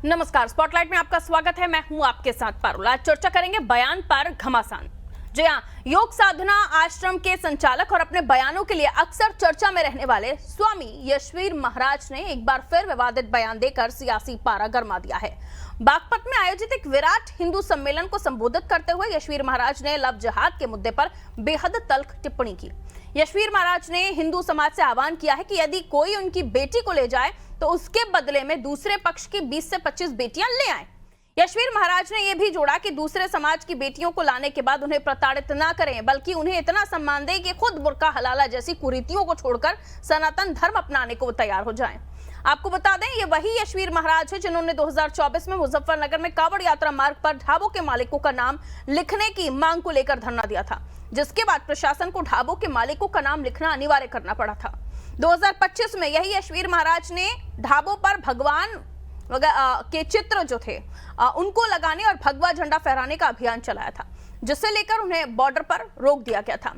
नमस्कार, स्पॉटलाइट में आपका स्वागत है। मैं हूं आपके साथ पारुल। आज चर्चा करेंगे बयान पर घमासान। जी हां, योग साधना आश्रम के संचालक और अपने बयानों के लिए अक्सर चर्चा में रहने वाले स्वामी यशवीर महाराज ने एक बार फिर विवादित बयान देकर सियासी पारा गरमा दिया है। बागपत में आयोजित एक विराट हिंदू सम्मेलन को संबोधित करते हुए यशवीर महाराज ने लव जिहाद के मुद्दे पर बेहद तल्ख टिप्पणी की। यशवीर महाराज ने हिंदू समाज से आह्वान किया है कि यदि कोई उनकी बेटी को ले जाए तो उसके बदले में दूसरे पक्ष की 20 से 25 बेटियां ले आए। यशवीर महाराज ने यह भी जोड़ा कि दूसरे समाज की बेटियों को लाने के बाद उन्हें प्रताड़ित ना करें, बल्कि उन्हें इतना सम्मान दें कि खुद बुर्का हलाला जैसी कुरीतियों को छोड़कर सनातन धर्म अपनाने को तैयार हो जाएं। आपको बता दें, ये वही यशवीर महाराज है जिन्होंने 2024 में मुजफ्फरनगर में कांवड़ यात्रा मार्ग पर ढाबों के मालिकों का नाम लिखने की मांग को लेकर धरना दिया था, जिसके बाद प्रशासन को ढाबों के मालिकों का नाम लिखना अनिवार्य करना पड़ा था। 2025 में यही यशवीर महाराज ने ढाबों पर भगवान के चित्र जो थे उनको लगाने और भगवा झंडा फहराने का अभियान चलाया था, जिससे लेकर उन्हें बॉर्डर पर रोक दिया गया था।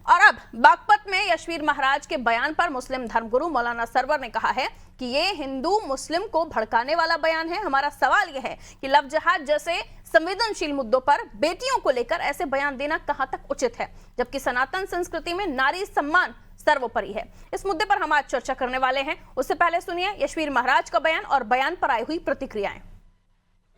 और अब बागपत में यशवीर महाराज के बयान पर मुस्लिम धर्मगुरु मौलाना सरवर ने कहा है कि ये हिंदू मुस्लिम को भड़काने वाला बयान है। हमारा सवाल यह है कि लव जिहाद जैसे संवेदनशील मुद्दों पर बेटियों को लेकर ऐसे बयान देना कहां तक उचित है, जबकि सनातन संस्कृति में नारी सम्मान सर्वोपरि है। इस मुद्दे पर हम आज चर्चा करने वाले हैं। उससे पहले सुनिए यशवीर महाराज का बयान और बयान पर आई हुई प्रतिक्रियाएं।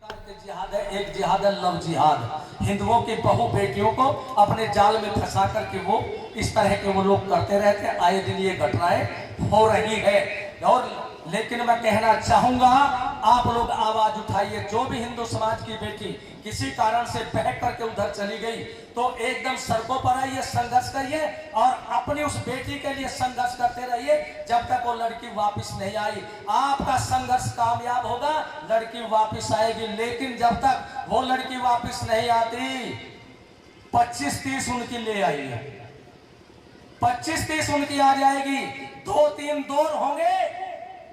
जिहाद है, एक जिहाद है लव जिहाद। हिंदुओं की बहु बेटियों को अपने जाल में फंसा करके वो इस तरह के वो लोग करते रहते हैं। आए दिन ये घटनाएं हो रही है। और लेकिन मैं कहना चाहूंगा, आप लोग आवाज उठाइए। जो भी हिंदू समाज की बेटी किसी कारण से बहक करके उधर चली गई तो एकदम सड़कों पर आइए, संघर्ष करिए और अपनी उस बेटी के लिए संघर्ष करते रहिए जब तक वो लड़की वापस नहीं आई। आपका संघर्ष कामयाब होगा, लड़की वापस आएगी। लेकिन जब तक वो लड़की वापस नहीं आती, 25-30 उनकी ले आइए, 25-30 उनकी आ जाएगी। 2-3 दौर होंगे।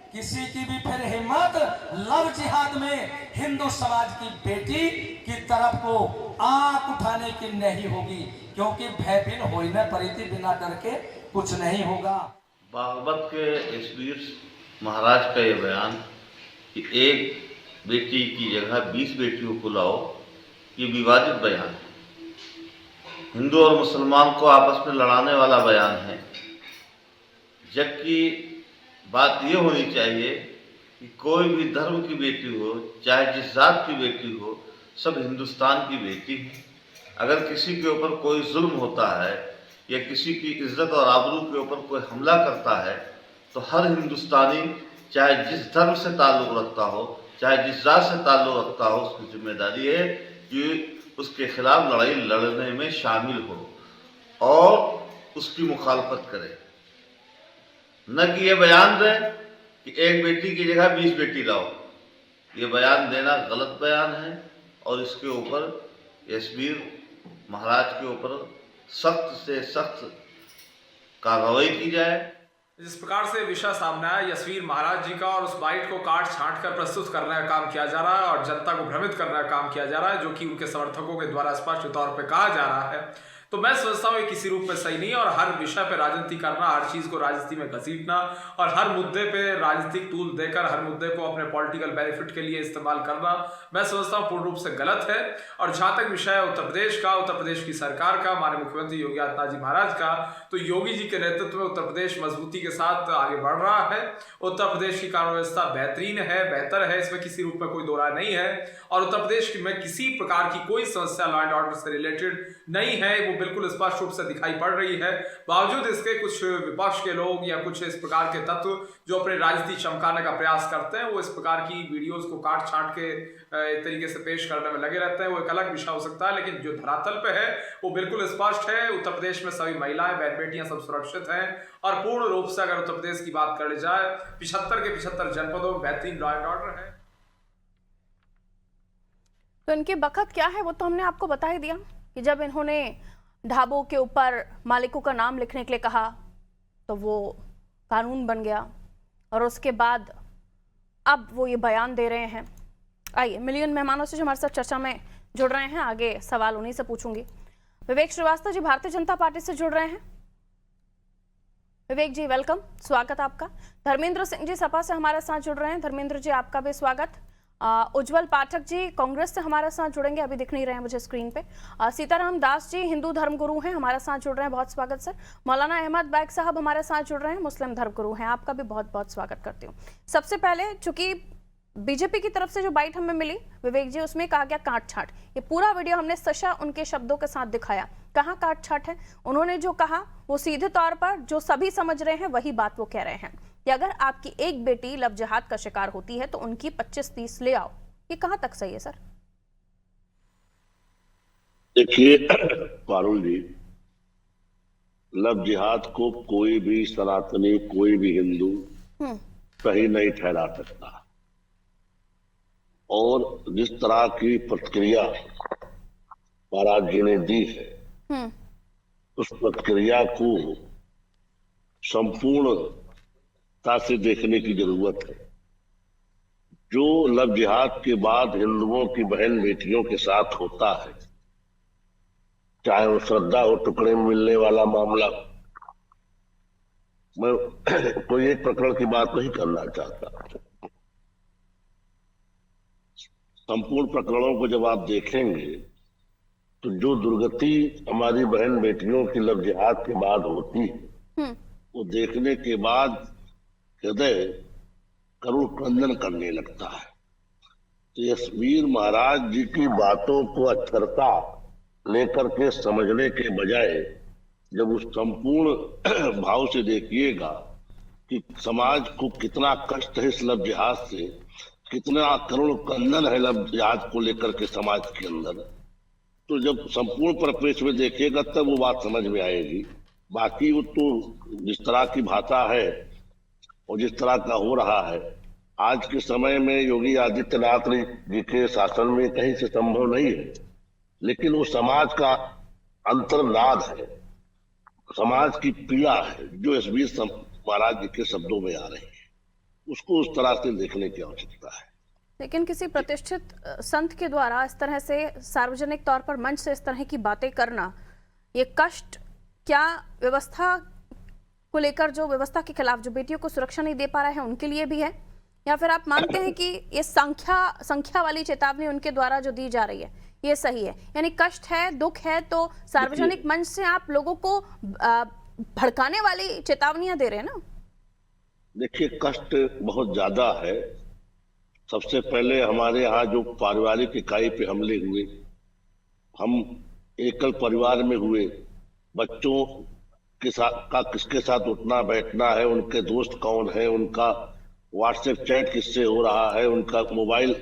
किसी की भी फिर हिम्मत लव जिहाद में हिंदू समाज की बेटी की तरफ को आंख उठाने की नहीं होगी, क्योंकि भयभीन होने परिधि बिना डर के कुछ नहीं होगा। बागपत के यशवीर महाराज का ये बयान कि एक बेटी की जगह 20 बेटियों को लाओ, ये विवादित बयान है। हिंदू और मुसलमान को आपस में लड़ाने वाला बयान है, जबकि बात ये होनी चाहिए कि कोई भी धर्म की बेटी हो, चाहे जिस जात की बेटी हो, सब हिंदुस्तान की बेटी है। अगर किसी के ऊपर कोई जुल्म होता है या किसी की इज्जत और आबरू के ऊपर कोई हमला करता है तो हर हिंदुस्तानी, चाहे जिस धर्म से ताल्लुक़ रखता हो, चाहे जिस जात से ताल्लुक़ रखता हो, उसकी जिम्मेदारी है कि उसके खिलाफ लड़ाई लड़ने में शामिल हो और उसकी मुखालफत करे, न कि ये बयान दें कि एक बेटी की जगह 20 बेटी लाओ। ये बयान देना गलत बयान है और इसके ऊपर यशवीर महाराज के ऊपर सख्त से सख्त कार्रवाई की जाए। जिस प्रकार से विषय सामने आया यशवीर महाराज जी का, और उस बाइट को काट छांट कर प्रस्तुत करने का काम किया जा रहा है और जनता को भ्रमित करने का काम किया जा रहा है, जो कि उनके समर्थकों के द्वारा स्पष्ट तौर पर कहा जा रहा है, तो मैं समझता हूँ किसी रूप में सही नहीं है। और हर विषय पे राजनीति करना, हर चीज को राजनीति में घसीटना और हर मुद्दे पे राजनीतिक टूल देकर हर मुद्दे को अपने पॉलिटिकल बेनिफिट के लिए इस्तेमाल करना, मैं समझता हूँ पूर्ण रूप से गलत है। और जहां तक विषय है उत्तर प्रदेश का, उत्तर प्रदेश की सरकार का, हमारे मुख्यमंत्री योगी आदित्यनाथ जी महाराज का, तो योगी जी के नेतृत्व में उत्तर प्रदेश मजबूती के साथ आगे बढ़ रहा है। उत्तर प्रदेश की कानून व्यवस्था बेहतरीन है, बेहतर है, इसमें किसी रूप में कोई दो राय नहीं है। और उत्तर प्रदेश में किसी प्रकार की कोई समस्या लॉ एंड ऑर्डर से रिलेटेड नहीं है, वो बिल्कुल स्पष्ट रूप से दिखाई पड़ रही है। बावजूद इसके कुछ विपक्ष के लोग या कुछ इस प्रकार के तत्व जो अपनी राजनीति चमकाने का प्रयास करते हैं, वो इस प्रकार की वीडियोस को काट छांट के एक तरीके से पेश करने में लगे रहते हैं। वो एक अलग विषय हो सकता है, लेकिन जो धरातल पे है वो बिल्कुल स्पष्ट है। उत्तर प्रदेश में सभी महिलाएं, बहन बेटियां सब सुरक्षित हैं और पूर्ण रूप से अगर उत्तर प्रदेश की बात करी जाए 75 के 75 जनपदों में बेहतरीन लॉ एंड ऑर्डर है। तो इनके बखत क्या है वो तो हमने आपको बता ही दिया कि जब इन्होंने ढाबों के ऊपर मालिकों का नाम लिखने के लिए कहा तो वो कानून बन गया, और उसके बाद अब वो ये बयान दे रहे हैं। आइए मिलियन मेहमानों से जो हमारे साथ चर्चा में जुड़ रहे हैं, आगे सवाल उन्हीं से पूछूंगी। विवेक श्रीवास्तव जी भारतीय जनता पार्टी से जुड़ रहे हैं। विवेक जी वेलकम, स्वागत आपका। धर्मेंद्र सिंह जी सपा से हमारे साथ जुड़ रहे हैं। धर्मेंद्र जी आपका भी स्वागत। उज्जवल पाठक जी कांग्रेस से हमारे साथ जुड़ेंगे, अभी दिख नहीं रहे हैं मुझे स्क्रीन पे। सीताराम दास जी हिंदू धर्मगुरु हैं, हमारे साथ जुड़ रहे हैं, बहुत स्वागत सर। मौलाना अहमद बैग साहब हमारे साथ जुड़ रहे हैं, मुस्लिम धर्मगुरु हैं, आपका भी बहुत बहुत स्वागत करती हूँ। सबसे पहले चूंकि बीजेपी की तरफ से जो बाइट हमें मिली विवेक जी, उसमें कहा गया काट छाट, ये पूरा वीडियो हमने सशा उनके शब्दों के साथ दिखाया। कहाँ काट छाट है? उन्होंने जो कहा वो सीधे तौर पर जो सभी समझ रहे हैं वही बात वो कह रहे हैं कि अगर आपकी एक बेटी लव जिहाद का शिकार होती है तो उनकी 25-30 ले आओ। ये कहाँ तक सही है सर? देखिए पारुल जी, लव जिहाद को कोई भी सनातनी, कोई भी हिंदू सही नहीं ठहरा सकता। और जिस तरह की प्रतिक्रिया महाराज जी ने दी है, उस प्रतिक्रिया को संपूर्णता से देखने की जरूरत है। जो लव जिहाद के बाद हिंदुओं की बहन बेटियों के साथ होता है, चाहे वो श्रद्धा हो टुकड़े में मिलने वाला मामला, मैं कोई एक प्रकरण की बात नहीं करना चाहता, संपूर्ण प्रकरणों को जब आप देखेंगे तो जो दुर्गति हमारी बहन बेटियों की लव जिहाद के बाद होती है, वो देखने के बाद हृदय करुण क्रंदन करने लगता है। तो यशवीर महाराज जी की बातों को अक्षरता लेकर के समझने के बजाय जब उस संपूर्ण भाव से देखिएगा कि समाज को कितना कष्ट है इस लव जिहाद से, कितना करुण क्रंदन है लव जिहाद को लेकर के समाज के अंदर, तो जब संपूर्ण परिप्रेक्ष्य में देखिएगा तब वो बात समझ में आएगी। बाकी वो तो जिस तरह की भाषा है और जिस तरह का हो रहा है आज के समय में योगी आदित्यनाथ जी के शासन में कहीं से संभव नहीं है, लेकिन वो समाज का अंतर्नाद है, समाज की पीड़ा है जो यशवीर महाराज जी के शब्दों में आ रही है, उसको उस तरह से देखने की आवश्यकता है। लेकिन किसी प्रतिष्ठित संत के द्वारा इस तरह से सार्वजनिक तौर पर मंच से इस तरह की बातें करना, ये कष्ट क्या व्यवस्था को लेकर, जो व्यवस्था के खिलाफ जो बेटियों को सुरक्षा नहीं दे पा रहा है उनके लिए भी है, या फिर आप मानते हैं कि ये संख्या वाली चेतावनी उनके द्वारा जो दी जा रही है ये सही है? यानी कष्ट है, दुख है, तो सार्वजनिक मंच से आप लोगों को भड़काने वाली चेतावनियां दे रहे हैं ना? देखिए कष्ट बहुत ज्यादा है। सबसे पहले हमारे यहाँ जो पारिवारिक इकाई पे हमले हुए, हम एकल परिवार में हुए, बच्चों के साथ किसके साथ उठना बैठना है, उनके दोस्त कौन है, उनका व्हाट्सएप चैट किससे हो रहा है, उनका मोबाइल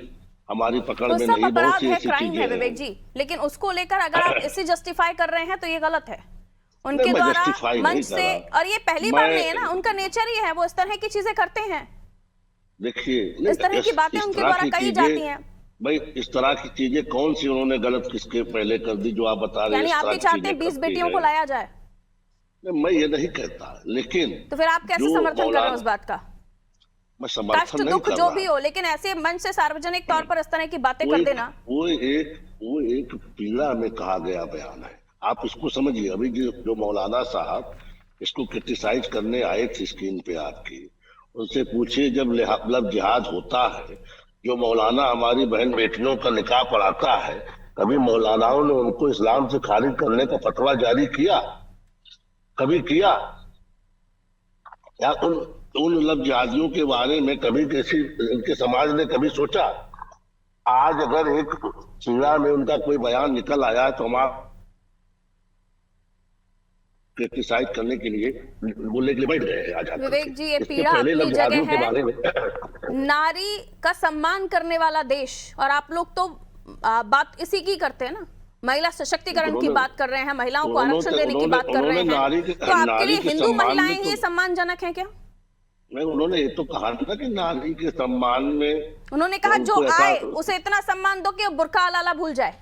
हमारी पकड़ में नहीं, बहुत सी ऐसी चीजें हैं विवेक जी। लेकिन उसको लेकर अगर आप इसे जस्टिफाई कर रहे हैं तो ये गलत है उनके द्वारा मंच से, और ये पहली बार नहीं है ना, उनका नेचर ही है, वो इस तरह की चीजें करते हैं। देखिए इस तरह की बातें उनके द्वारा कही जाती हैं। भाई इस तरह की चीजें कौन सी उन्होंने गलत किसके पहले कर दी जो आप बता रहे हैं? यानी आप भी चाहते हैं 20 बेटियों को लाया जाए? मैं ये नहीं कहता, लेकिन तो फिर आप कैसे समर्थन कर रहे हैं उस बात का? मैं समर्थन नहीं कर रहा, जो भी हो, लेकिन ऐसे मंच से सार्वजनिक तौर पर इस तरह की बातें कर देना, वो एक पीड़ा में कहा गया बयान है। आप इसको समझिए। अभी जो मौलाना साहब इसको क्रिटिसाइज करने आए थे स्क्रीन पे आपकी, उनसे पूछिए जब लव जिहाद होता है, जो मौलाना हमारी बहन बेटियों का निकाह पढ़ाता है, कभी मौलानाओं ने उनको इस्लाम से खारिज करने का फतवा जारी किया? कभी किया? या उन लव जिहादियों के बारे में कभी किसी इनके समाज ने कभी सोचा? आज अगर एक पीड़ा में उनका कोई बयान निकल आया तो हम क्रिटिसाइज करने के लिए बोलने के लिए बैठ गए आज। विवेक जी, ये पीड़ा अपनी जगह है, नारी का सम्मान करने वाला देश, और आप लोग तो बात इसी की करते हैं ना, महिला सशक्तिकरण की बात कर रहे हैं, महिलाओं को आरक्षण देने की बात कर रहे हैं, तो आपके लिए हिंदू महिलाएं ही सम्मानजनक हैं क्या? नहीं, उन्होंने ये तो कहा था कि नारी के सम्मान में, उन्होंने कहा जो आए उसे इतना सम्मान दो कि बुर्का हलाला भूल जाए।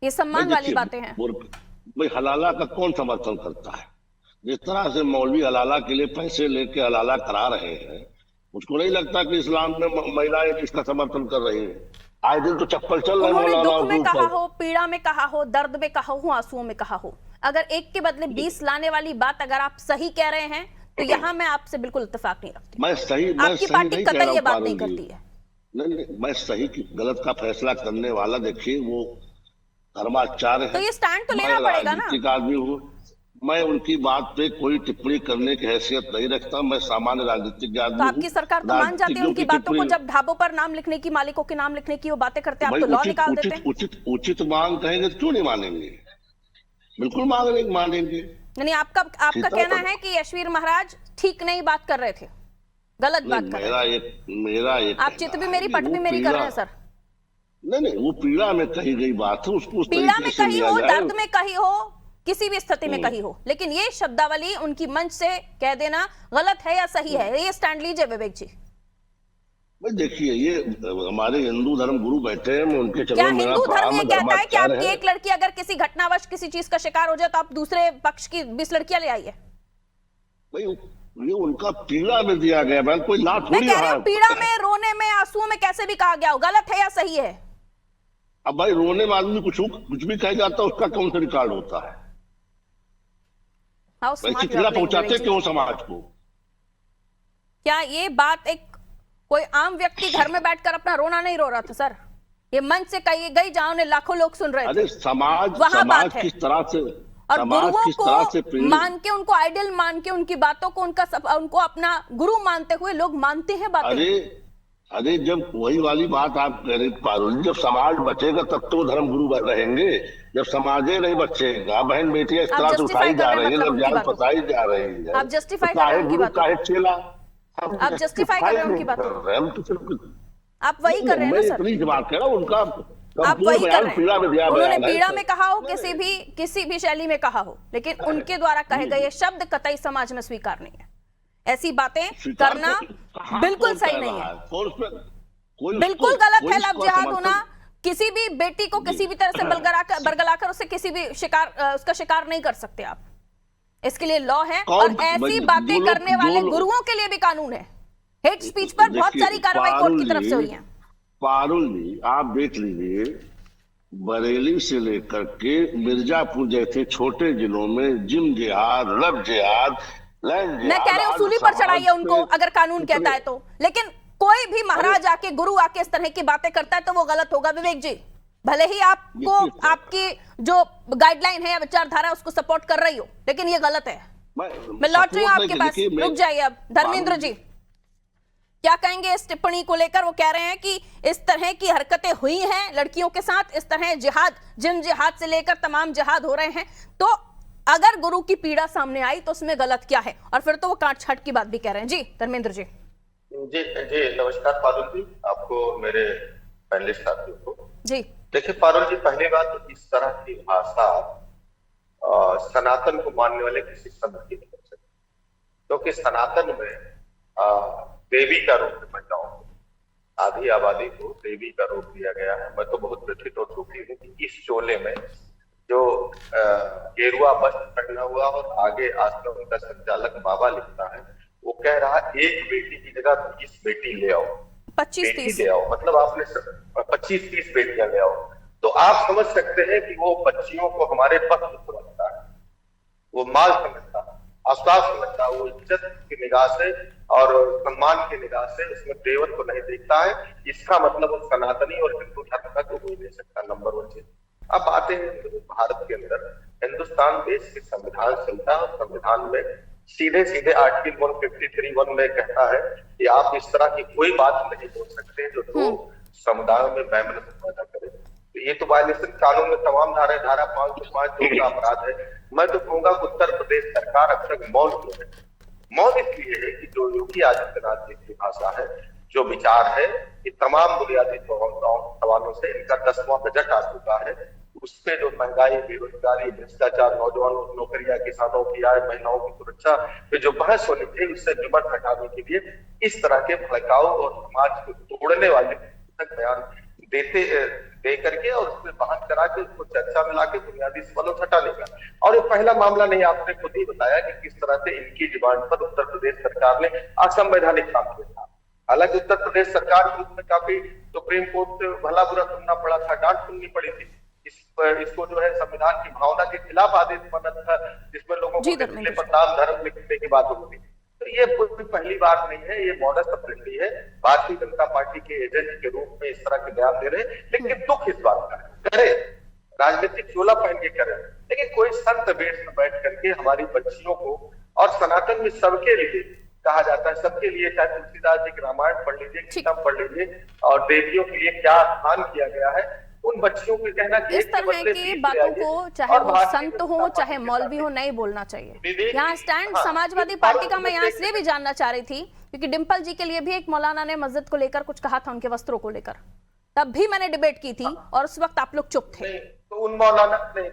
ये सम्मान वाली बातें हैं। भाई हलाला का कौन समर्थन करता है? जिस तरह से मौलवी हलाला के लिए पैसे लेके हलाला करा रहे हैं, मुझको नहीं लगता कि इस्लाम में महिलाएं इसका समर्थन कर रही हैं। आए दिन तो चप्पल चल रहे हैं। दुख में कहा हो, पीड़ा में कहा हो, दर्द में कहा हो, आंसुओं में कहा हो, अगर एक के बदले 20 लाने वाली बात अगर आप सही कह रहे हैं तो यहाँ मैं आपसे बिल्कुल इत्तेफाक नहीं रखती। मैं सही आपकी पार्टी कतई ये बात नहीं करती है। नहीं नहीं, मैं सही गलत का फैसला करने वाला, देखिए वो धर्माचार्य तो है। ये स्टैंड तो मैं लेना पड़ेगा ना। राजनीतिक आदमी हूँ, मैं उनकी बात पे कोई टिप्पणी करने की हैसियत नहीं रखता। मैं सामान्य राजनीतिक तो आदमी हूँ। आपकी सरकार तो मान जाती है उनकी बातों को, जब ढाबों पर नाम लिखने की, मालिकों के नाम लिखने की वो बातें करते हैं, आप भाई तो लॉ उचित निकाल देते उचित हैं। उचित उचित मांग कहेंगे तो क्यों नहीं मानेंगे? बिल्कुल मानेंगे। यानी आपका कहना है कि यशवीर महाराज ठीक नहीं बात कर रहे थे, गलत बात कर रहे थे। मेरा एक आप चित भी मेरी पट भी मेरी कर रहे हैं सर। नहीं, वो पीड़ा में कही गई बात है, उसको उस पीड़ा में तरीके से कही लिया हो, जाए। दर्द में कही हो, किसी भी स्थिति में कही हो, लेकिन ये शब्दावली उनकी मंच से कह देना गलत है या सही है, ये स्टैंड लीजिए विवेक जी। भाई देखिए, ये हमारे हिंदू धर्म गुरु बैठे हैं, मैं उनके क्या चरणों में हिंदू धर्म ये कहता है कि धर्माचार्य आपकी है। एक लड़की अगर किसी घटनावश किसी चीज का शिकार हो जाए तो आप दूसरे पक्ष की 20 लड़कियां ले आइए? भाई ये उनका पीड़ा में दिया गया, मैं कोई ला मैं थोड़ी कह रही रहा हूं पीड़ा में, रोने में, आंसुओं में कैसे भी कहा गया हो, गलत है या सही है? अब भाई रोने में आदमी कुछ भी कह जाता है, उसका कौन सा रिकॉर्ड होता है? ऐसी पीड़ा पहुंचाते क्यों समाज को? क्या ये बात एक कोई आम व्यक्ति घर में बैठकर अपना रोना नहीं रो रहा था सर? ये मंच से कही गई जहां उन्हें लाखों लोग सुन रहे थे। अरे समाज किस तरह से, और गुरुओं को प्रेरित मान के, उनको आइडियल मान के, उनकी बातों को उनको अपना गुरु मानते हुए लोग मानते हैं बातें। अरे जब वही वाली बात आप कह रहे पारुल, जब समाज बचेगा तब तो धर्म गुरु रहेंगे। जब समाज नहीं बचेगा, बहन बेटियां इस तरह से उठाई जा रही है, जब जान फंसाई जा रही है, आप जस्टिफाई कर रहे हैं उनकी बातों को। चेला आप जस्टिफाई कर रहे हैं उनकी बातों को। आप वही कर रहे हैं ना सर? इतनी बात कह रहा हूं, उनका आप वही कर रहे पीड़ा में हैं। दिया उन्होंने पीड़ा में कहा हो, किसी भी शैली में कहा हो, लेकिन उनके द्वारा कहे गए शब्द कतई समाज में स्वीकार नहीं है। ऐसी बातें करना बिल्कुल सही नहीं है, बिल्कुल गलत है। लव जिहाद होना, किसी भी बेटी को किसी भी तरह से बरगलाकर उसे किसी भी उसका शिकार नहीं कर सकते आप। इसके लिए लॉ है, और ऐसी बातें करने वाले गुरुओं के लिए भी कानून है। हेट स्पीच पर बहुत सारी कार्रवाई कोर्ट की तरफ से हुई है। पारुल जी, आप देख लीजिए, बरेली से लेकर के मिर्जापुर जैसे छोटे जिलों में जिम जिहाद, लव जिहाद, मैं कह रही हूँ सूली पर चढ़ाइए उनको, अगर कानून कहता है तो। लेकिन कोई भी महाराज आके, गुरु आके इस तरह की बातें करता है तो वो गलत होगा विवेक जी। भले ही आपको आपकी जो गाइडलाइन है या विचारधारा उसको सपोर्ट कर रही हो, लेकिन ये गलत है। मैं लौट रही हूँ आपके पास, रुक जाइए अब। धर्मेंद्र जी क्या कहेंगे इस टिप्पणी को लेकर? वो कह रहे हैं कि इस तरह की हरकतें हुई हैं लड़कियों के साथ, इस तरह जिहाद, जिम जिहाद से लेकर तमाम जिहाद हो रहे हैं, तो अगर गुरु की पीड़ा सामने आई तो उसमें गलत क्या है? और फिर तो वो काट छाट की बात भी कह रहे हैं। जी धर्मेंद्र जी। जी नमस्कार पारुल जी, आपको, मेरे पैनलिस्ट साथियों को। जी देखिए पारुल जी, पहली बात, इस तरह की भाषा सनातन को मानने वाले किसी संत की नहीं हो सकती, क्योंकि सनातन में देवी का रूप महिलाओं को, आधी आबादी को देवी का रूप दिया गया है। मैं तो बहुत व्यथित और दुखी हूँ कि इस चोले में जो गेरुआ वस्त्र पहना हुआ और आगे आश्रम का संचालक बाबा लिखता है, वो कह रहा है एक बेटी की जगह 20 बेटी ले आओ, 25-30 ले आओ, मतलब आपने 25-30 बेटियां ले आओ। तो आप समझ सकते हैं कि वो बच्चियों को हमारे पक्ष समझता है, वो माल समझता है, आस्वाद समझता है, वो इज्जत की निगाह से और सम्मान की निगाह से उसमें देवर को नहीं देखता है। इसका मतलब वो सनातनी और हिंदू धर्म का तो हो ही नहीं सकता, नंबर 1 चीज। अब आते हैं भारत के अंदर, हिंदुस्तान देश के संविधान चलता है, और संविधान में सीधे सीधे आर्टिकल 153(1) में कहता है कि आप इस तरह की कोई बात नहीं बोल सकते जो दो समुदायों में वैमनस्य पैदा करे। तो ये तो वायलेशन कानून में तमाम धारा 505(2) का अपराध है। मैं तो कहूंगा उत्तर प्रदेश सरकार अब तक मौन क्यों है? मौन इसलिए है कि जो योगी आदित्यनाथ जी की भाषा है, जो विचार है, कि तमाम बुनियादी सवालों से इनका 10वां बजट आ चुका है। उसपे जो महंगाई, बेरोजगारी, भ्रष्टाचार, नौजवानों की नौकरियां, किसानों की आय, महिलाओं की सुरक्षा पे जो बहस होनी थी, उससे जुमन हटाने के लिए इस तरह के भड़काऊ और समाज को तोड़ने वाले बयान दे करके और उसमें बहस करा के उसको चर्चा में लाके बुनियादी सवालों हटाने का। और ये पहला मामला नहीं, आपने खुद ही बताया कि किस तरह से इनकी डिमांड पर उत्तर प्रदेश सरकार ने असंवैधानिक काम किया था। हालांकि उत्तर प्रदेश सरकार को उसमें काफी सुप्रीम कोर्ट से भला बुरा सुनना पड़ा था, डांट सुननी पड़ी थी। इसको जो है संविधान की भावना के खिलाफ आदेश बना था, जिसमें लोगों को पर नाम धर्म लिखने की बात होती थी। तो ये कोई पहली बार नहीं है, ये मॉडस ऑपरेंडी है। भारतीय जनता पार्टी के एजेंट के रूप में इस तरह के बयान दे रहे हैं, लेकिन दुख इस बात का है, करे राजनीतिक चोला पहन के करे, लेकिन कोई संत बेट में बैठ करके हमारी बच्चियों को, और सनातन में सबके लिए कहा जाता है, सबके लिए, चाहे तुलसीदास जी की रामायण पढ़ लीजिए, गीता पढ़ लीजिए, और देवियों के लिए क्या स्थान किया गया है, उन बच्चियों के कहना इस तरह की बातों को चाहे वो संत हो चाहे मौलवी हो नहीं बोलना चाहिए। यहाँ स्टैंड समाजवादी पार्टी का मैं यहाँ इसलिए भी जानना चाह रही थी क्योंकि डिंपल जी के लिए भी एक मौलाना ने मस्जिद को लेकर कुछ कहा था, उनके वस्त्रों को लेकर, तब भी मैंने डिबेट की थी और उस वक्त आप लोग चुप थे। तो उन मौलाना नहीं,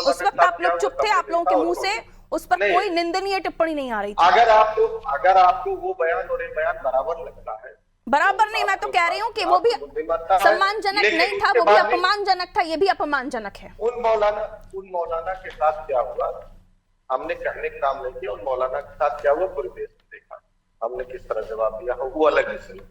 उस वक्त आप लोग चुप थे, आप लोगों के मुंह से उस पर कोई निंदनीय टिप्पणी नहीं आ रही थी। अगर आपको वो बयान और ये बयान बराबर लगता है, बराबर नहीं, मैं तो कह रही हूँ कि वो भी सम्मानजनक नहीं था, वो भी अपमानजनक था, ये भी अपमानजनक है। उन मौलाना के साथ क्या हुआ, हमने कहने का काम नहीं किया, उन मौलाना के साथ क्या हुआ पूरे देश ने देखा, हमने किस तरह जवाब दिया हो वो अलग विषय।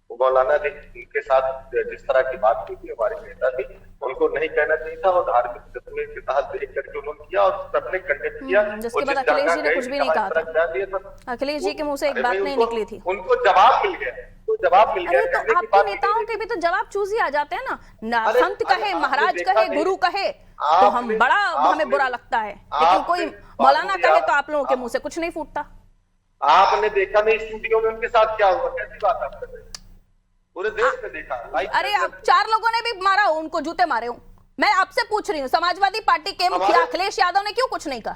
वो मौलाना ने उनके साथ जिस तरह की बात की थी, हमारी नेता थी, उनको नहीं कहना चाहिए था, और धार्मिक तत्व के तहत देख करके उन्होंने किया और सबने कंडेम किया। जिसके बाद अखिलेश जी ने कुछ भी नहीं कहा था, अखिलेश जी के मुंह से एक बात नहीं निकली थी, उनको जवाब मिल गया, तो जवाब मिल गया। तो आपको नेताओं के भी तो जवाब चूज ही आ जाते हैं ना, संत कहे, महाराज कहे, गुरु कहे तो हमें बुरा लगता है, लेकिन कोई मौलाना कहे तो आप लोगों के मुंह से कुछ नहीं फूटता। आपने देखा नहीं स्टूडियो में उनके साथ क्या हुआ, कैसी बात आप कर रहे हैं, पूरे देश में देखा। अरे अब 4 लोगों ने भी मारा, उनको जूते मारे हूं। मैं आपसे पूछ रही हूँ, समाजवादी पार्टी के मुखिया अखिलेश यादव ने क्यों कुछ नहीं कहा?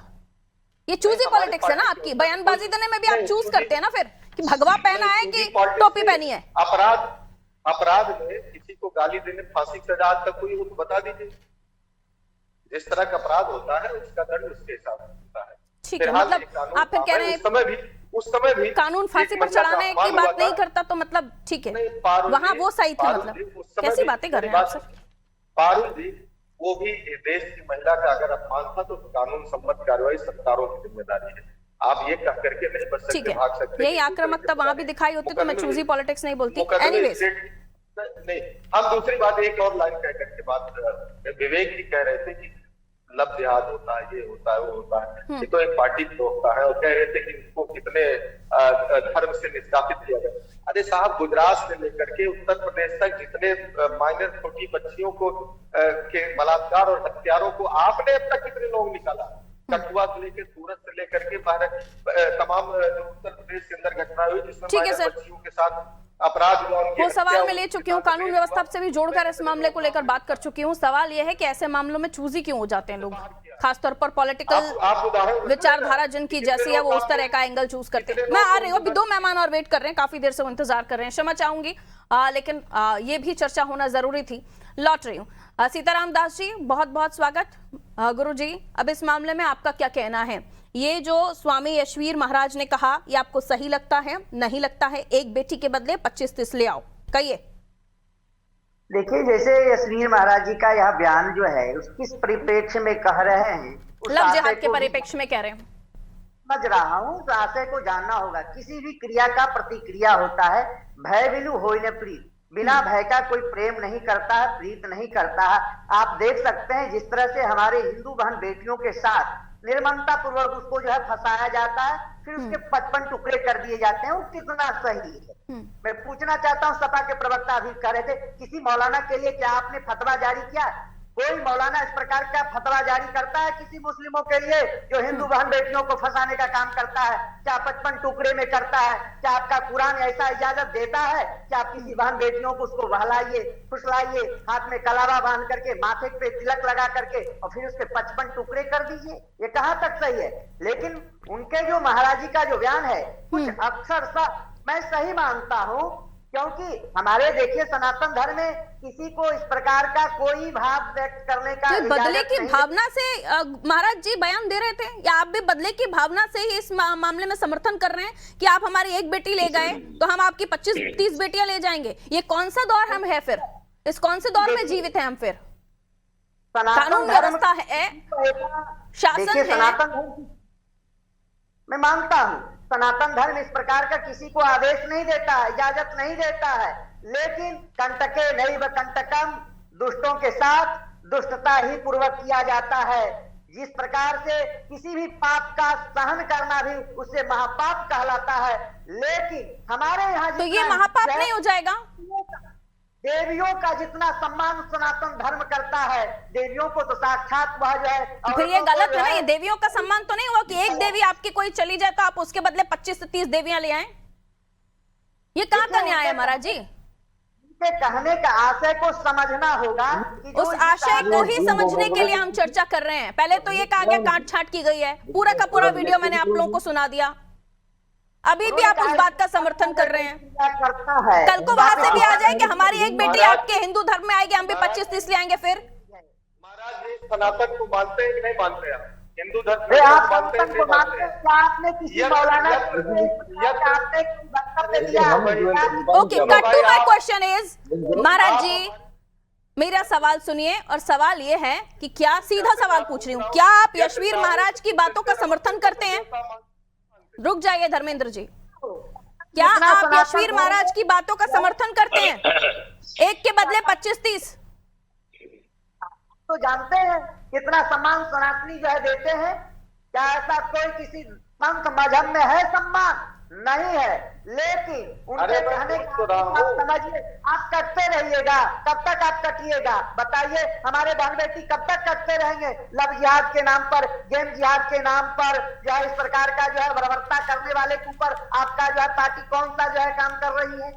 ये चूजी पॉलिटिक्स है ना आपकी, बयानबाजी देने में भी आप चूज करते हैं ना फिर कि भगवा पहना है कि टोपी पहनी है। अपराध में किसी को गाली देने फांसी की सजा आज तक कोई हो तो बता दीजिए। जिस तरह का अपराध होता है उसका दंड उसके हिसाब से होता है। ठीक है, मतलब आप फिर कह रहे हैं उस समय भी कानून फांसी पर चढ़ाने की बात नहीं करता, तो मतलब ठीक है वहां वो सही थे, मतलब कैसी बातें कर रहे हैं आप सर? पारुल जी, वो भी देश की महिला का अगर अपमान था तो कानून सम्मत कार्रवाई सरकारों की जिम्मेदारी है। आप ये कह करके नहीं बच सकते, भाग सकते। यही आक्रामकता वहां भी दिखाई होती तो मैं चूजी पॉलिटिक्स नहीं बोलती। एनीवेज नहीं, हम दूसरी बात एक और लाइन कह करके बात, विवेक जी कह रहे थे कि लब जिहाद होता है, ये होता है, वो होता है, ये तो एक पार्टी होता है, और कह रहे थे कि इनको कितने धर्म से निष्कासित किया गया। अरे साहब, गुजरात से लेकर के उत्तर प्रदेश तक जितने माइनर छोटी बच्चियों को के बलात्कार और हत्यारों को आपने अब तक कितने लोग निकाला, कठुआ से लेकर सूरत से लेकर के तमाम उत्तर प्रदेश के अंदर घटना हुई जिसमें माइनर बच्चियों के साथ अपराध हुआ। वो सवाल मैं ले चुकी हूँ, कानून व्यवस्था से भी जोड़कर इस मामले को लेकर बात कर चुकी हूँ। सवाल यह है कि ऐसे मामलों में चूजी क्यों हो जाते हैं लोग, खासतौर पर पॉलिटिकल विचारधारा जिनकी जैसी है वो उस तरह का एंगल चूज करते हैं। मैं आ रही हूँ, अभी 2 मेहमान और वेट कर रहे हैं, काफी देर से वो इंतजार कर रहे हैं, क्षमा चाहूंगी, लेकिन ये भी चर्चा होना जरूरी थी। लौट रही हूँ, सीताराम दास जी बहुत बहुत स्वागत। गुरु जी, अब इस मामले में आपका क्या कहना है? ये जो स्वामी यशवीर महाराज ने कहा, ये आपको सही लगता है, नहीं लगता है? एक बेटी के बदले 25-30 ले आओ, कहिए। देखिए, जैसे यशवीर महाराज जी का यह बयान जो है किस परिप्रेक्ष्य में कह रहे हैं, लव जिहाद के परिप्रेक्ष्य में कह रहे हैं, समझ रहा हूँ। उस आशय को जानना होगा। किसी भी क्रिया का प्रतिक्रिया होता है, भय बिनु होय न प्रीत, बिना भय का कोई प्रेम नहीं करता है, प्रीत नहीं करता है। आप देख सकते हैं जिस तरह से हमारे हिंदू बहन बेटियों के साथ निर्ममता पूर्वक उसको जो है फंसाया जाता है, फिर उसके 55 टुकड़े कर दिए जाते हैं, वो कितना सही है? मैं पूछना चाहता हूँ, सपा के प्रवक्ता अभी कह रहे थे किसी मौलाना के लिए क्या आपने फतवा जारी किया? कोई मौलाना इस प्रकार का फतवा जारी करता है किसी मुस्लिमों के लिए जो हिंदू बहन बेटियों को फंसाने का काम करता है? क्या 55 टुकड़े में करता है? क्या आपका कुरान ऐसा इजाजत देता है कि आप किसी बहन बेटियों को उसको बहलाइए, फुसलाइए, हाथ में कलावा बांध करके, माथे पे तिलक लगा करके और फिर उसके 55 टुकड़े कर दीजिए? ये कहाँ तक सही है? लेकिन उनके जो महाराज जी का जो बयान है कुछ अक्सर सा मैं सही मानता हूँ, क्योंकि हमारे देखिए सनातन धर्म में किसी को इस प्रकार का कोई भाव व्यक्त करने का तो बदले की भावना से महाराज जी बयान दे रहे थे, या आप भी बदले की भावना से ही इस मामले में समर्थन कर रहे हैं कि आप हमारी एक बेटी ले गए तो हम आपकी 25-30 बेटियां ले जाएंगे? ये कौन सा दौर हम है फिर? इस कौन से दौर में जीवित है हम फिर? कानून व्यवस्था है, शासन है, मैं मानता हूँ सनातन धर्म इस प्रकार का किसी को आदेश नहीं देता है, इजाजत नहीं देता है, लेकिन कंटके नैव कंटकम, दुष्टों के साथ दुष्टता ही पूर्वक किया जाता है। जिस प्रकार से किसी भी पाप का सहन करना भी उससे महापाप कहलाता है, लेकिन हमारे यहाँ तो ये महापाप नहीं हो जाएगा? देवियों का जितना सम्मान सनातन धर्म करता है, देवियों को तो साक्षात वह जो है, फिर ये गलत है ना? ये देवियों का सम्मान तो नहीं हुआ कि एक देवी आपकी कोई चली जाए तो आप उसके बदले 25 से 30 देवियां ले आए? ये कहाँ का न्याय है महाराज जी? के कहने का आशय को समझना होगा कि जो उस आशय को ही समझने के लिए हम चर्चा कर रहे हैं। पहले तो ये कहा गया काट छांट की गई है, पूरा का पूरा वीडियो मैंने आप लोगों को सुना दिया, अभी भी आप उस बात का समर्थन कर रहे हैं। करता है, कल को वहां से भी आ जाए कि हमारी एक बेटी आपके हिंदू धर्म में आएगी, हम भी 25-30 ले आएंगे। फिर महाराज जी सनातन को मानते हैं कि नहीं मानते हैं? हिंदू धर्म अरे आप मानते हैं कि नहीं मानते हैं? क्या आपने किसी मौलाना आपने वक्तव्य दिया? Okay, cut to my question is, महाराज जी मेरा सवाल सुनिए, और सवाल ये है कि क्या, सीधा सवाल पूछ रही हूँ, क्या आप यशवीर महाराज की बातों का समर्थन करते हैं? रुक जाइए धर्मेंद्र जी, क्या आप यशवीर महाराज की बातों का समर्थन करते हैं? एक के बदले 25-30? तो जानते हैं कितना सम्मान सनातनी जो है देते हैं? क्या ऐसा कोई किसी पंथ मजहब में है सम्मान? नहीं है, लेकिन उनके कहने का आप समझिए, आप कटते रहिएगा, कब तक आप कटिएगा बताइए? हमारे बहन बेटी कब तक कटते रहेंगे लव जिहाद के नाम पर, गेम जिहाद के नाम पर, जो है इस प्रकार का जो है बर्बरता करने वाले के ऊपर आपका जो है पार्टी कौन सा जो है काम कर रही है?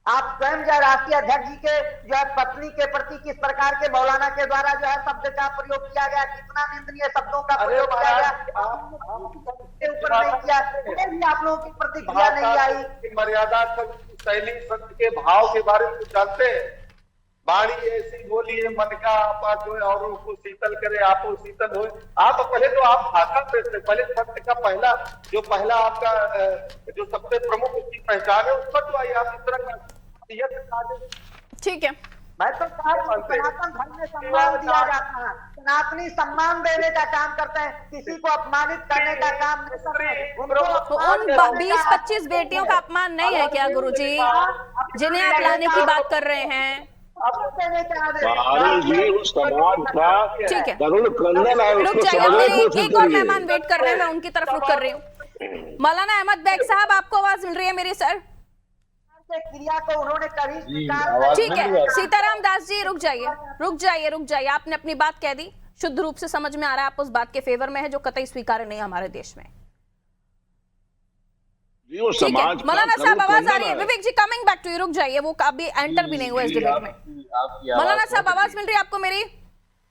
आप स्वयं जो राष्ट्रीय अध्यक्ष जी के जो है पत्नी के प्रति किस प्रकार के मौलाना के द्वारा जो है शब्द का प्रयोग किया गया, कितना निंदनीय शब्दों का प्रयोग किया गया, के ऊपर नहीं किया, भी आप लोगों की प्रतिक्रिया नहीं आई। मर्यादा शैली संत के भाव के बारे में जानते हैं? बाणी ऐसी बोलिए मन का आपा जो है औरों को शीतल करे, आपो शीतल हो। आप पहले तो आप भाषण देते, पहले संत का पहला आपका जो सबसे प्रमुख उसकी पहचान है, उस पर तो आइए आप इस तरह का। ठीक है, मैं तो सनातन धर्म में सम्मान दिया जाता है, सनातनी सम्मान देने का काम करते हैं, किसी को अपमानित करने का काम नहीं करते हैं। उन 20-25 बेटियों का अपमान नहीं है क्या गुरुजी, जिन्हें आप लाने की बात कर रहे हैं? ठीक है, रुक जाइए, एक और मेहमान वेट कर रहे हैं, मैं उनकी तरफ रुक कर रही हूँ। मौलाना अहमद बेग साहब, आपको आवाज मिल रही है मेरी? सर क्रिया को उन्होंने कभी, ठीक है, सीताराम दास जी रुक जाइए, आपने अपनी बात कह दी, शुद्ध रूप से समझ में आ रहा है आप उस बात के फेवर में है जो कतई स्वीकार्य नहीं है हमारे देश में। ठीक है, मौलाना साहब आवाज आ रही है? विवेक जी कमिंग बैक टू यू, रुक जाइए, वो अभी एंटर भी नहीं हुआ इस डिबेट में। मौलाना साहब आवाज मिल रही है आपको मेरी?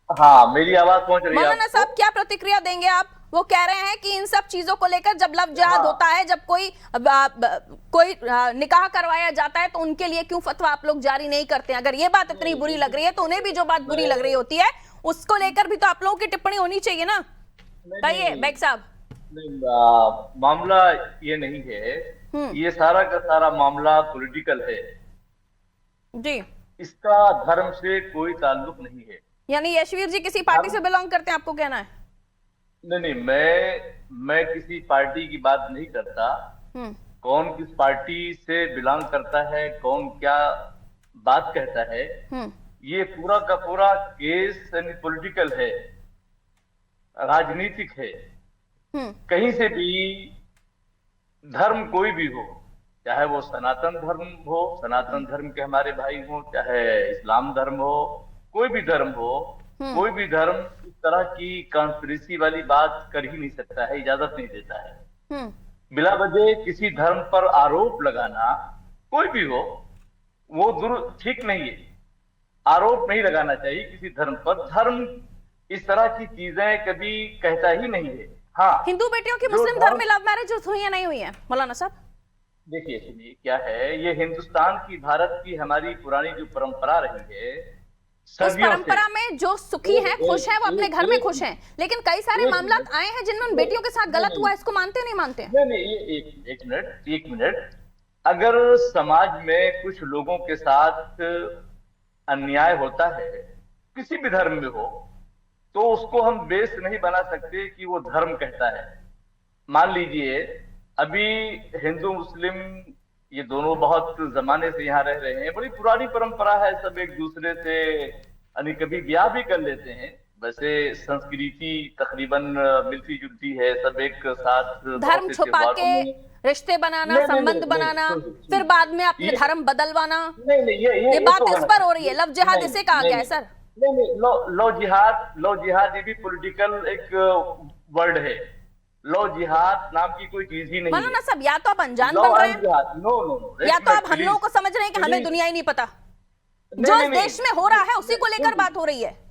हाँ, मेरी आवाज पहुंच रही है। मौलाना साहब क्या प्रतिक्रिया देंगे आप? वो कह रहे हैं कि इन सब चीजों को लेकर जब लव जिहाद होता है, जब कोई निकाह करवाया जाता है, तो उनके लिए क्यों फतवा आप लोग जारी नहीं करते? अगर ये बात इतनी बुरी लग रही है तो उन्हें भी जो बात बुरी लग रही होती है उसको लेकर भी तो आप लोगों की टिप्पणी होनी चाहिए ना। कहिए बेग साहब। मामला ये नहीं है, ये सारा का सारा मामला पॉलिटिकल है जी, इसका धर्म से कोई ताल्लुक नहीं है। यानी यशवीर जी किसी पार्टी से बिलोंग करते हैं, आपको कहना है? नहीं, मैं किसी पार्टी की बात नहीं करता। कौन किस पार्टी से बिलोंग करता है, कौन क्या बात कहता है, ये पूरा का पूरा केस पॉलिटिकल है, राजनीतिक है। कहीं से भी धर्म कोई भी हो, चाहे वो सनातन धर्म हो, सनातन धर्म के हमारे भाई हो, चाहे इस्लाम धर्म हो, कोई भी धर्म हो, कोई भी धर्म इस तरह की कॉन्स्पिरेसी वाली बात कर ही नहीं सकता है, इजाजत नहीं देता है। बिला वजह किसी धर्म पर आरोप लगाना, कोई भी हो, वो ठीक नहीं है। आरोप नहीं लगाना चाहिए किसी धर्म पर। धर्म इस तरह की चीजें कभी कहता ही नहीं है। हाँ, हिंदू बेटियों की मुस्लिम धर्म में लव मैरिज हुई है नहीं हुई है मौलाना साहब? देखिए सुनिए, क्या है, ये हिंदुस्तान की, भारत की हमारी पुरानी जो परंपरा रही है, उस परंपरा में जो सुखी हैं, खुश हैं, वो अपने घर में खुश हैं, लेकिन कई सारे मामला आए हैं जिनमें उन बेटियों के साथ गलत हुआ, इसको मानते नहीं मानते? नहीं, एक मिनट, अगर समाज में कुछ लोगों के साथ अन्याय होता है, किसी भी धर्म में हो, तो उसको हम बेस नहीं बना सकते कि वो धर्म कहता है। मान लीजिए अभी हिंदू मुस्लिम ये दोनों बहुत जमाने से यहाँ रह रहे हैं, बड़ी पुरानी परंपरा है, सब एक दूसरे से कभी ब्याह भी कर लेते हैं, वैसे संस्कृति तकरीबन मिलती जुलती है, सब एक साथ धर्म बहुत से छुपा त्योहारों के में- रिश्ते बनाना, नहीं, संबंध नहीं, बनाना, सुनिए, फिर बाद में अपने ये- धर्म बदलवाना, नहीं ये बात तो इस गलत पर हो रही है। लव जिहाद नहीं, इसे कहा नहीं, गया है सर। नहीं, लो जिहाद ये भी पॉलिटिकल एक वर्ड है। लो जिहाद नाम की कोई चीज ही नहीं है। मौलाना साहब, या तो आप अनजान लो बन रहे हैं, जिहाद, नो या तो आप हम लोगों को समझ रहे हैं कि हमें दुनिया ही नहीं पता। जो इस देश में हो रहा है उसी को लेकर बात हो रही है।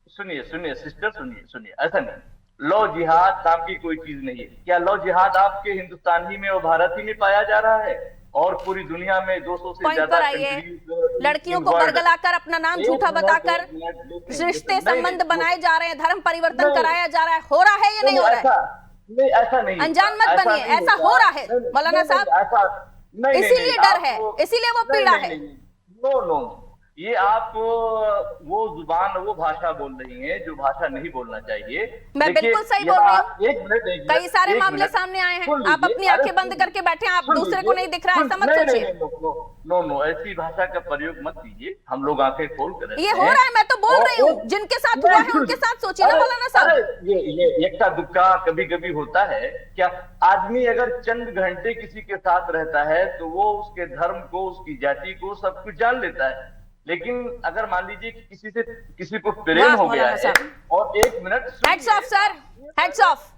सुनिए सिस्टर, सुनिए, ऐसा नहीं। लो जिहाद नाम की कोई चीज नहीं है। क्या लो जिहाद आपके हिंदुस्तान ही में और भारत ही में पाया जा रहा है? और पूरी दुनिया में 200 से पॉइंट ज्यादा पर आइए। countries लड़कियों को involved। बरगलाकर अपना नाम एक झूठा मिनट, बताकर एक मिनट, रिश्ते नहीं, संबंध नहीं, बनाए जा रहे हैं, धर्म परिवर्तन नहीं, कराया जा रहा है। हो रहा है या नहीं हो रहा है? नहीं, ऐसा नहीं। अनजान मत बनिए, ऐसा हो रहा है मौलाना साहब। इसीलिए डर है, इसीलिए वो पीड़ा है। नो, ये आप वो जुबान, वो भाषा बोल रही हैं जो भाषा नहीं बोलना चाहिए। मैं देखिए, बिल्कुल सही बोल रही हूँ। एक मिनट, कई सारे एक मामले मिनट। सामने आए हैं। सुन आप लीजिए, अपनी अरे आंखें बंद करके बैठे हैं, आप सुन दूसरे को लीजिए, नहीं दिख रहा है, ऐसा मत नहीं, सोचिए। नो, ऐसी भाषा का प्रयोग मत कीजिए। हम लोग आंखें खोल कर रहते ये हो हैं। रहा है, मैं तो बोल रही हूँ। और- जिनके साथ हुआ है उनके साथ सोचिए ना मौलाना साहब। अरे, ये एक्का दुक्का कभी कभी होता है। क्या आदमी अगर चंद घंटे किसी के साथ रहता है तो वो उसके धर्म को, उसकी जाति को, सब कुछ जान लेता है। लेकिन अगर मान लीजिए कि किसी को प्रेम वाह, हो गया मौलाना है, साहब। और एक minute heads of sir, heads of.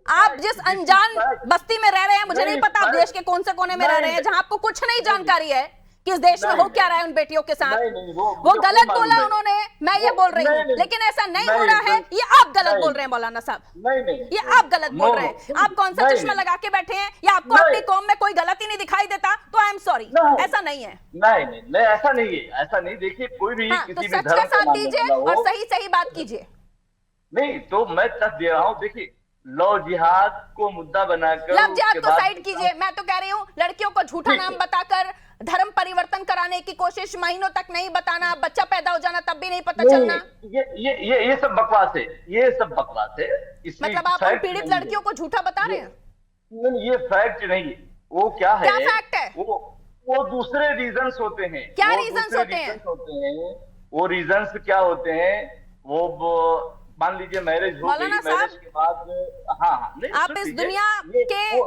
आप जिस अनजान बस्ती में रह रहे हैं, मुझे नहीं पता आप देश के कौन से कोने में रह रहे हैं, जहां आपको कुछ नहीं जानकारी है कि इस देश में हो क्या रहा है उन बेटियों के साथ। नहीं, वो गलत बोला उन्होंने, मैं ये बोल रही हूँ, लेकिन ऐसा नहीं हो रहा है। ये आप गलत बोल रहे हैं मौलाना साहब, नहीं, ये आप गलत बोल रहे हैं। आप कौन सा चश्मा लगा के बैठे हैं, या आपको अपनी कौम में कोई गलती नहीं दिखाई देता? तो आई एम सॉरी, ऐसा नहीं है। नहीं, ऐसा नहीं है, ऐसा नहीं। देखिए, कोई भी हाँ, तो किसी भी सच धर्म का का साथ मानने दीजिए वाला हो, और सही सही बात कीजिए। नहीं तो मैं तक दे रहा हूँ। देखिए, लो जिहाद को मुद्दा बनाकर लव जिहाद उसके को बाद- साइड कीजिए। मैं तो कह रही हूँ, लड़कियों को झूठा ठीक है। नाम बताकर धर्म परिवर्तन कराने की कोशिश, महीनों तक नहीं बताना, बच्चा पैदा हो जाना तब भी नहीं पता चलना। ये सब बकवास है, ये सब बकवास है। इसमें मतलब आप उन फैक्ट पीड़ित नहीं है। लड़कियों को झूठा बता रहे हैं? नहीं, ये फैक्ट नहीं है। वो क्या है, क्या फैक्ट है? वो दूसरे रीजंस होते हैं। क्या वो reasons दूसरे होते हैं? reasons होते हैं। वो रीजंस क्या होते हैं? वो मान लीजिए मैरिज हो गई, मौलाना साहब, मैरिज के बाद हाँ, नहीं, आप सुन इस लीजिए, दुनिया के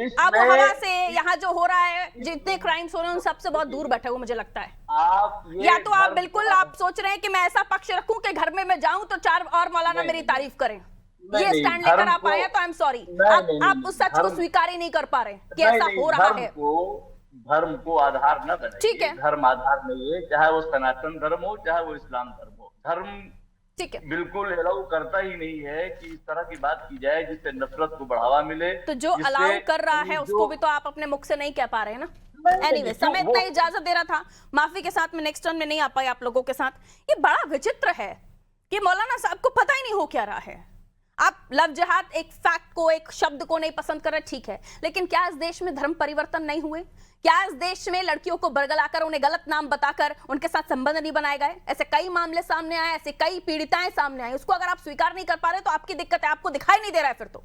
इसमें- आबो हवा से, यहाँ जो हो रहा है, जितने क्राइम्स हो रहे हैं, उन सबसे बहुत दूर बैठे हुए मुझे लगता है। आप या तो आप बिल्कुल आप सोच रहे हैं कि मैं ऐसा पक्ष रखूं कि घर में मैं जाऊं तो चार और मौलाना मेरी तारीफ करें। ये नहीं, स्टैंड लेकर धर्म आप आए को- हैं तो आई एम सॉरी, नहीं, आप उस सच को धर्म- स्वीकार ही नहीं कर पा रहे कि नहीं, ऐसा नहीं, हो रहा है। धर्म को आधार न बनाइए। ठीक है। धर्म आधार नहीं है, चाहे वो सनातन धर्म हो, चाहे वो इस्लाम धर्म हो। धर्म ठीक है, बिल्कुल अलाउ करता ही नहीं है कि इस तरह की बात की जाए जिससे नफरत को बढ़ावा मिले। तो जो जिससे- अलाउ कर रहा है उसको भी तो आप अपने मुख से नहीं कह पा रहे हैं ना। एनीवे, समय इतना इजाजत दे रहा था, माफी के साथ में नेक्स्ट टर्न में नहीं आ पाए आप लोगों के साथ। ये बड़ा विचित्र है कि मौलाना साहब को पता ही नहीं हो क्या रहा है। आप लव जिहाद एक फैक्ट को, एक शब्द को नहीं पसंद कर रहे, ठीक है, लेकिन क्या इस देश में धर्म परिवर्तन नहीं हुए? क्या इस देश में लड़कियों को बरगलाकर, उन्हें गलत नाम बताकर उनके साथ संबंध नहीं बनाए गए? ऐसे कई मामले सामने आए, ऐसे कई पीड़िताएं सामने आई। उसको अगर आप स्वीकार नहीं कर पा रहे तो आपकी दिक्कत है, आपको दिखाई नहीं दे रहा है फिर तो।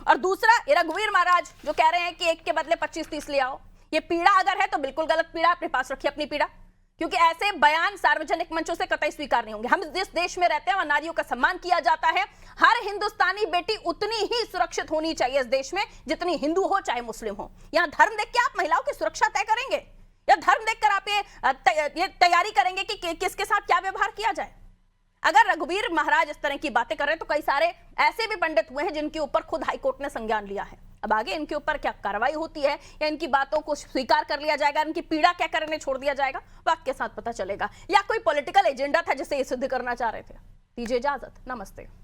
और दूसरा, ये रघुवीर महाराज जो कह रहे हैं कि एक के बदले 25-30 ले आओ, ये पीड़ा अगर है तो बिल्कुल गलत पीड़ा, अपने पास रखिए अपनी पीड़ा, क्योंकि ऐसे बयान सार्वजनिक मंचों से कतई स्वीकार नहीं होंगे। हम जिस देश में रहते हैं वहां नारियों का सम्मान किया जाता है। हर हिंदुस्तानी बेटी उतनी ही सुरक्षित होनी चाहिए इस देश में जितनी हिंदू हो चाहे मुस्लिम हो। यहां धर्म देख के आप महिलाओं की सुरक्षा तय करेंगे, या धर्म देखकर आप ये तैयारी करेंगे कि किसके साथ क्या व्यवहार किया जाए? अगर रघुवीर महाराज इस तरह की बातें कर रहे हैं तो कई सारे ऐसे भी पंडित हुए हैं जिनके ऊपर खुद हाईकोर्ट ने संज्ञान लिया है। अब आगे इनके ऊपर क्या कार्रवाई होती है, या इनकी बातों को स्वीकार कर लिया जाएगा, इनकी पीड़ा क्या करने छोड़ दिया जाएगा, वक्त के साथ पता चलेगा, या कोई पॉलिटिकल एजेंडा था जिसे ये सिद्ध करना चाह रहे थे। दीजिए इजाजत, नमस्ते।